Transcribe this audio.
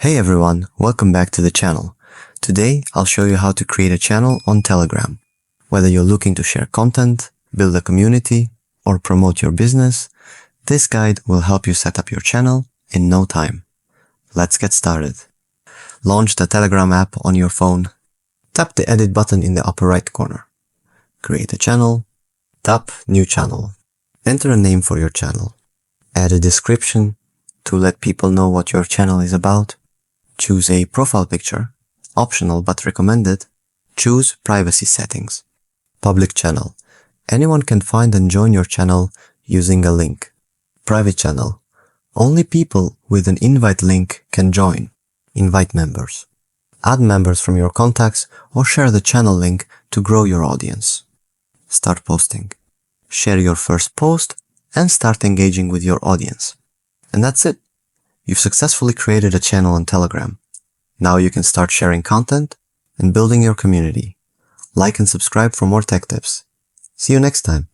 Hey everyone, welcome back to the channel. Today, I'll show you how to create a channel on Telegram. Whether you're looking to share content, build a community, or promote your business, this guide will help you set up your channel in no time. Let's get started. Launch the Telegram app on your phone. Tap the edit button in the upper right corner. Create a channel. Tap New Channel. Enter a name for your channel. Add a description to let people know what your channel is about. Choose a profile picture, optional but recommended. Choose privacy settings. Public channel. Anyone can find and join your channel using a link. Private channel. Only people with an invite link can join. Invite members. Add members from your contacts or share the channel link to grow your audience. Start posting. Share your first post and start engaging with your audience. And that's it. You've successfully created a channel on Telegram. Now you can start sharing content and building your community. Like and subscribe for more tech tips. See you next time.